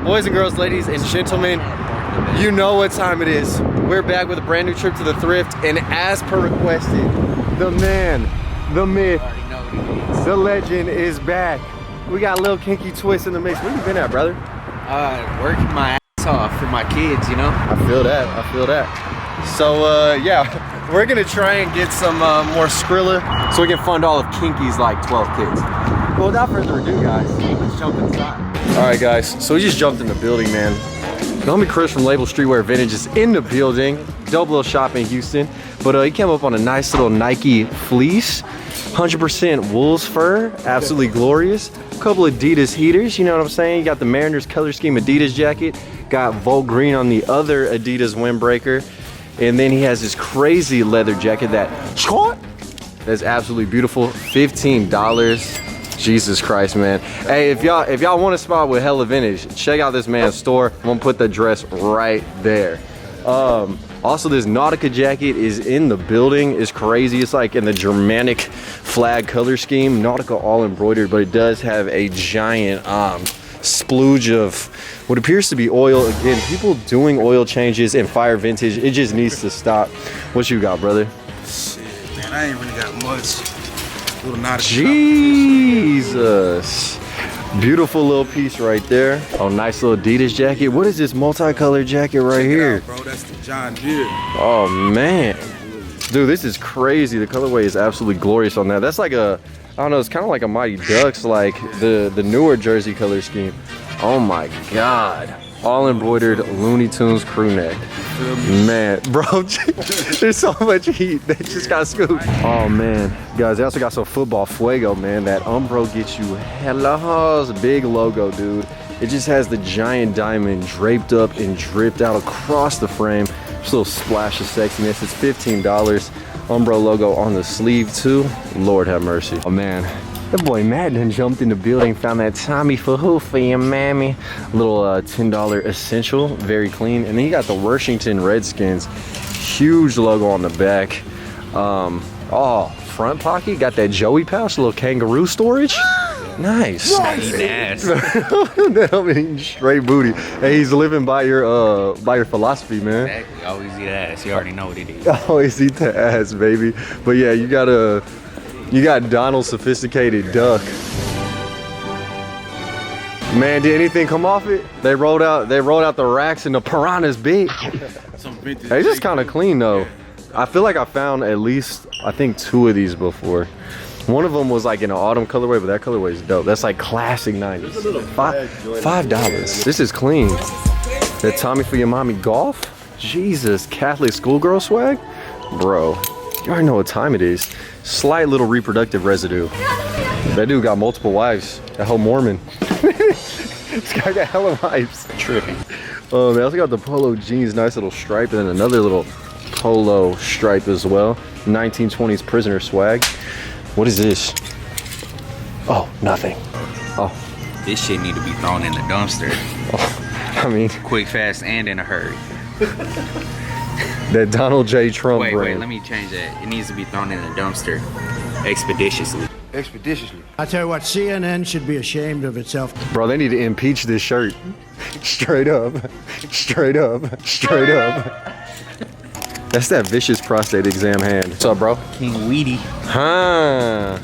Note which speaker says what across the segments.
Speaker 1: Boys and girls, ladies and gentlemen, you know what time it is. We're back with a brand new trip to the Thrift, and as per requested, the man, the myth, the legend is back. We got a little kinky twist in the mix. Where you been at, brother?
Speaker 2: Working my ass off for my kids, you know?
Speaker 1: I feel that, I feel that. So, yeah, we're gonna try and get some more Skrilla so we can fund all of Kinky's like 12 kids. Well, without further ado, guys, let's jump inside. All right, guys, so we just jumped in the building, man. The homie Chris from Label Streetwear Vintage is in the building. Dope little shop in Houston. But he came up on a nice little Nike fleece. 100% Wolves fur, absolutely glorious. A couple Adidas heaters, you know what I'm saying? You got the Mariners color scheme Adidas jacket. Got Volt Green on the other Adidas windbreaker. And then he has this crazy leather jacket that's absolutely beautiful. $15. Jesus Christ, man. Hey, if y'all want a spot with hella vintage, check out this man's store. I'm gonna put the address right there. Also, this Nautica jacket is in the building. It's crazy. It's like in the Germanic flag color scheme. Nautica all embroidered, but it does have a giant splooge of what appears to be oil. Again, people doing oil changes in fire vintage. It just needs to stop. What you got, brother?
Speaker 3: Shit, man, I ain't really got much. Little Nautica.
Speaker 1: Jesus. Beautiful little piece right there. Oh, nice little Adidas jacket. What is this multicolored jacket right here?
Speaker 3: Bro, that's the John Deere.
Speaker 1: Oh man, dude, this is crazy. The colorway is absolutely glorious on that. That's like a, I don't know, it's kind of like a Mighty Ducks, like the newer jersey color scheme. Oh my God. All embroidered Looney Tunes crew neck. Man, bro, there's so much heat that just got scooped. Oh man, guys, they also got some football fuego, man. That Umbro gets you hella big logo, dude. It just has the giant diamond draped up and dripped out across the frame. Just a little splash of sexiness. It's $15. Umbro logo on the sleeve too. Lord have mercy. Oh man. That boy Matt done jumped in the building, found that Tommy for who for your mammy. Little $10 essential, very clean. And then you got the Washington Redskins, huge logo on the back. Oh, front pocket, got that Joey pouch, little kangaroo storage. Nice.
Speaker 2: Eating ass.
Speaker 1: I'm eating straight booty. Hey, he's living by your philosophy, man.
Speaker 2: Exactly. Always eat ass. You already know what it is.
Speaker 1: Always eat the ass, baby. But yeah, you got Donald's Sophisticated Duck. Man, did anything come off it? They rolled out the racks and the piranha's big. Hey, this is kind of clean though. I feel like I found at least, I think 2 of these before. One of them was like in an autumn colorway, but that colorway is dope. That's like classic 90s. $5. This is clean. That Tommy for your mommy golf? Jesus, Catholic schoolgirl swag? Bro, you already know what time it is. Slight little reproductive residue. That dude got multiple wives. That whole Mormon. This guy got hella wives. Trippy. Oh, they also got the polo jeans, nice little stripe, and then another little polo stripe as well. 1920s prisoner swag. What is this? Oh, nothing. Oh.
Speaker 2: This shit need to be thrown in the dumpster.
Speaker 1: Oh, I mean.
Speaker 2: Quick, fast, and in a hurry.
Speaker 1: That Donald J. Trump brand.
Speaker 2: Wait, let me change that. It needs to be thrown in the dumpster expeditiously.
Speaker 3: Expeditiously.
Speaker 4: I tell you what, CNN should be ashamed of itself.
Speaker 1: Bro, they need to impeach this shirt. Straight up. Straight up. Straight up. That's that vicious prostate exam hand. What's up, bro?
Speaker 2: King Weedy.
Speaker 1: Huh.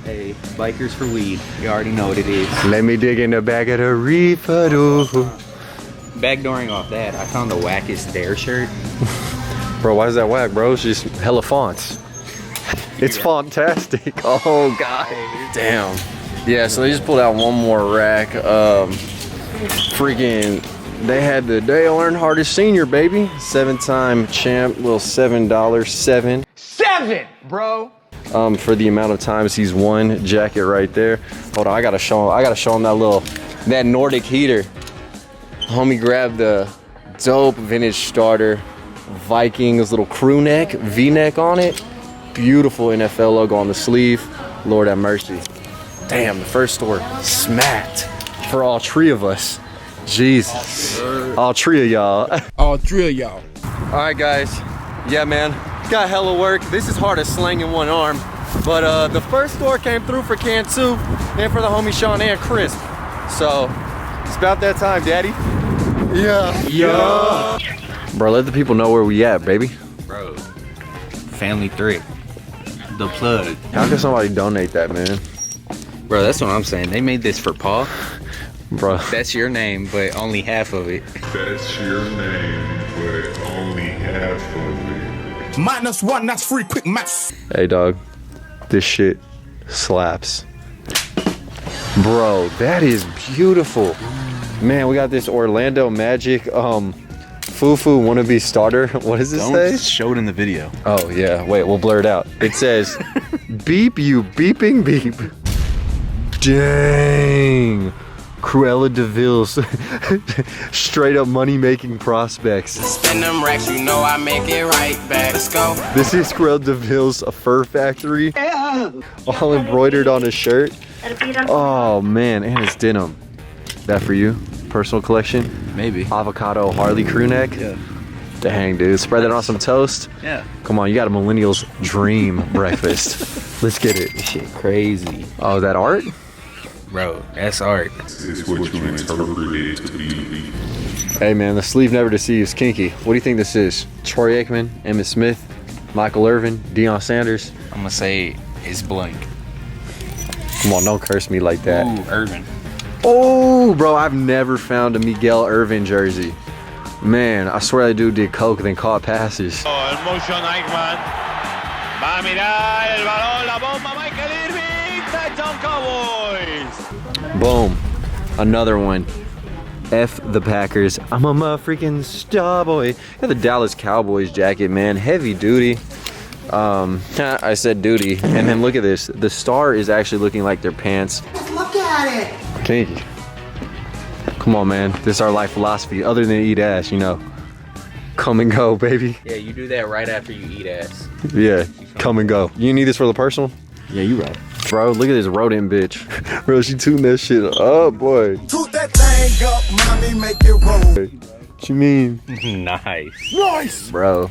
Speaker 2: Hey, bikers for weed. You already know what it is.
Speaker 1: Let me dig in the back of the reefer.
Speaker 2: Backdooring off that, I found the wackest Dare shirt.
Speaker 1: Bro, why is that whack, bro? It's just hella fonts. It's fantastic. Oh, God. Damn. Yeah, so they just pulled out one more rack. Freaking, they had the Dale Earnhardt Senior, baby. 7-time champ, little $7. Seven, bro. For the amount of times he's won, jacket right there. Hold on, I gotta show him that Nordic heater. Homie grabbed the dope vintage starter Vikings little crew neck, V-neck on it. Beautiful NFL logo on the sleeve. Lord have mercy. Damn, the first store smacked for all 3 of us. Jesus. All 3 of y'all.
Speaker 3: All 3 of y'all.
Speaker 1: All right, guys. Yeah, man. Got hella work. This is hard as slanging one arm. But the first store came through for Cantu and for the homie Sean and Chris. So It's about that time, Daddy. Yeah. Bro, let the people know where we at, baby.
Speaker 2: Bro, Family Thrift. The plug.
Speaker 1: How can somebody donate that, man?
Speaker 2: Bro, that's what I'm saying. They made this for Paul.
Speaker 1: Bro.
Speaker 2: That's your name, but only half of it.
Speaker 5: That's your name, but only half of it.
Speaker 3: -1, that's free, quick maths.
Speaker 1: Hey, dog. This shit slaps. Bro, that is beautiful. Man, we got this Orlando Magic Fufu wannabe starter. What does this say?
Speaker 3: Show it in the video.
Speaker 1: Oh, yeah. Wait, we'll blur it out. It says, beep you beeping beep. Dang. Cruella DeVille's straight up money making prospects.
Speaker 6: Spend them racks, you know I make it right back. Let's go.
Speaker 1: This is Cruella DeVille's fur factory. All embroidered on a shirt. Oh man, and it's denim. That for you? Personal collection?
Speaker 2: Maybe.
Speaker 1: Avocado Harley crew neck?
Speaker 2: Yeah.
Speaker 1: Dang, dude. Spread that on some toast.
Speaker 2: Yeah.
Speaker 1: Come on, you got a millennial's dream breakfast. Let's get it.
Speaker 2: This shit crazy.
Speaker 1: Oh, is that art?
Speaker 2: Bro, that's art.
Speaker 5: It's what you interpret it to be.
Speaker 1: Hey man, the sleeve never deceives. Kinky. What do you think this is? Troy Aikman, Emmitt Smith, Michael Irvin, Deion Sanders?
Speaker 2: I'm gonna say it's blank.
Speaker 1: Come on, don't curse me like that.
Speaker 2: Ooh, Irvin.
Speaker 1: Oh, bro, I've never found a Miguel Irvin jersey. Man, I swear that dude did coke and then caught passes.
Speaker 7: El motion Eichmann. Va a mirar el balón, la bomba, Michael Irvin. Touchdown Cowboys.
Speaker 1: Boom. Another one. F the Packers. I'm a freaking star boy. Got the Dallas Cowboys jacket, man. Heavy duty. I said duty. And then look at this. The star is actually looking like their pants.
Speaker 8: Look at it.
Speaker 1: Kinky. Come on, man. This is our life philosophy. Other than eat ass, you know. Come and go, baby.
Speaker 2: Yeah, you do that right after you eat ass.
Speaker 1: Yeah, come and go. You need this for the personal?
Speaker 2: Yeah, you right.
Speaker 1: Bro, look at this rodent bitch. Bro, she tuned that shit up, boy.
Speaker 3: Toot that thing up, mommy, make it roll.
Speaker 1: What you mean?
Speaker 2: Nice.
Speaker 3: Nice.
Speaker 1: Bro,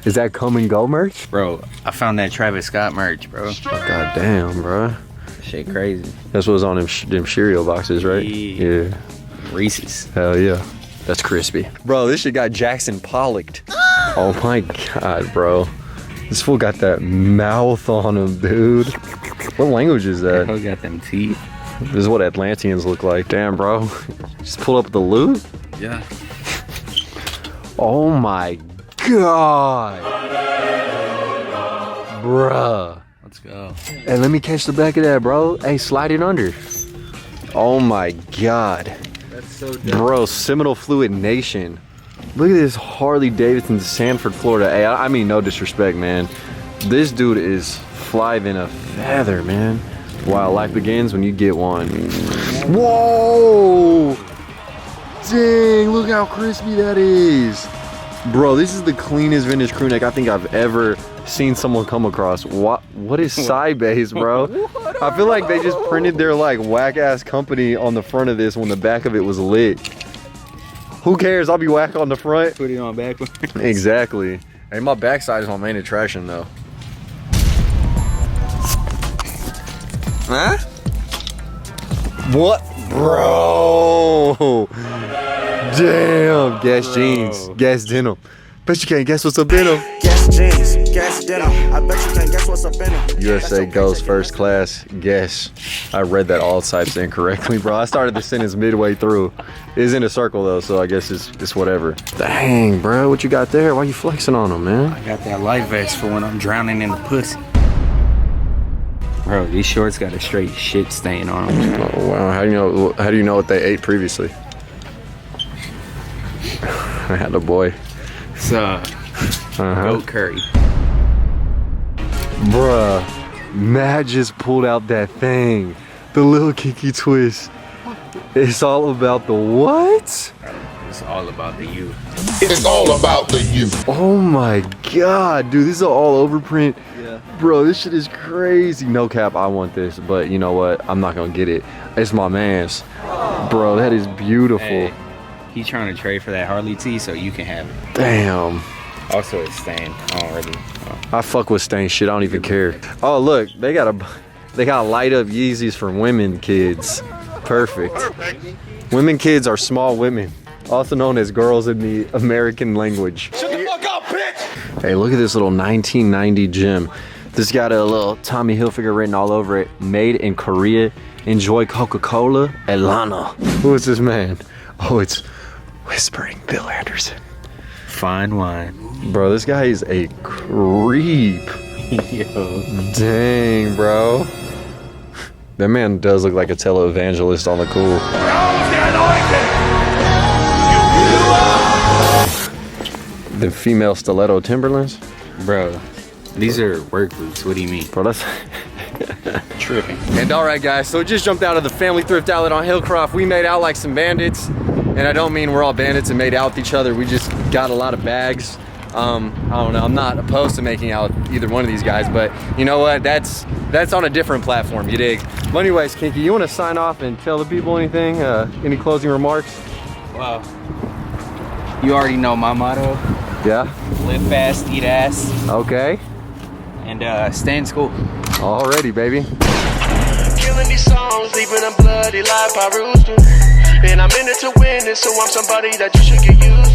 Speaker 1: is that come and go merch?
Speaker 2: Bro, I found that Travis Scott merch, bro.
Speaker 1: God damn, bro.
Speaker 2: Shit crazy.
Speaker 1: That's what was on them cereal boxes, right?
Speaker 2: Yeah.
Speaker 1: Yeah.
Speaker 2: Reese's.
Speaker 1: Hell yeah. That's crispy. Bro, this shit got Jackson Pollocked. Oh my God, bro. This fool got that mouth on him, dude. What language is that?
Speaker 2: Who got them teeth?
Speaker 1: This is what Atlanteans look like. Damn, bro. Just pull up the loot?
Speaker 2: Yeah.
Speaker 1: Oh my God. Bruh.
Speaker 2: Let's go.
Speaker 1: Hey, let me catch the back of that, bro. Hey, slide it under. Oh my God.
Speaker 2: That's so dope.
Speaker 1: Bro, Seminole Fluid Nation. Look at this Harley Davidson, Sanford, Florida. Hey, I mean no disrespect, man. This dude is fly than a feather, man. While life begins when you get one. Whoa! Dang, look how crispy that is. Bro, this is the cleanest vintage crew neck I think I've ever seen someone come across. What is Sybase, bro? I feel like they just printed their like whack ass company on the front of this when the back of it was lit. Who cares? I'll be whack on the front.
Speaker 2: Put it on backwards.
Speaker 1: Exactly. Hey, my backside is my main attraction though. Huh? What? Bro. Damn. Gas jeans. Gas denim. Bet you can't guess what's up in them.
Speaker 8: Gas jeans, gas denim. I bet you can't guess what's up in them.
Speaker 1: USA goes first class. Guess. I read that all types incorrectly, bro. I started the sentence midway through. It's in a circle though, so I guess it's whatever. Dang, bro, what you got there? Why you flexing on them, man?
Speaker 2: I got that life vest for when I'm drowning in the pussy. Bro, these shorts got a straight shit stain on them.
Speaker 1: Oh, wow. How do you know what they ate previously? I had a boy.
Speaker 2: It's goat curry.
Speaker 1: Bruh, Matt just pulled out that thing. The little kinky twist. It's all about the what?
Speaker 2: It's all about the you.
Speaker 5: It's all about the youth.
Speaker 1: Oh my God, dude, this is an all over print.
Speaker 2: Yeah.
Speaker 1: Bro, this shit is crazy. No cap, I want this, but you know what? I'm not gonna get it. It's my man's. Bro, that is beautiful.
Speaker 2: Hey, he trying to trade for that Harley tee so you can have it.
Speaker 1: Damn.
Speaker 2: Also, it's stained. I don't really.
Speaker 1: I fuck with stain shit. I don't even care. Oh look, they got light up Yeezys for women kids. Perfect. Women kids are small women, also known as girls in the American language.
Speaker 7: Shut the fuck up, bitch!
Speaker 1: Hey, look at this little 1990 gym. This got a little Tommy Hilfiger written all over it. Made in Korea. Enjoy Coca-Cola, Atlanta. Who is this man? Oh, it's Whispering Bill Anderson.
Speaker 2: Fine wine.
Speaker 1: Bro, this guy is a creep.
Speaker 2: Yo.
Speaker 1: Dang, bro. That man does look like a televangelist on the cool. The female stiletto Timberlands?
Speaker 2: Bro, these are work boots. What do you mean?
Speaker 1: Bro, that's
Speaker 2: Tripping.
Speaker 1: And all right, guys, so we just jumped out of the family thrift outlet on Hillcroft. We made out like some bandits, and I don't mean we're all bandits and made out with each other. We just got a lot of bags. I don't know, I'm not opposed to making out with either one of these guys, but you know what? That's on a different platform, you dig? But anyways, Kinky, you want to sign off and tell the people anything? Any closing remarks?
Speaker 2: Well, you already know my motto.
Speaker 1: Yeah?
Speaker 2: Live fast, eat ass,
Speaker 1: Okay.
Speaker 2: and stay in school.
Speaker 1: Alrighty, baby.
Speaker 8: Killing these songs, leaving a bloody life I roosting. And I'm in it to win it, so I'm somebody that you should get used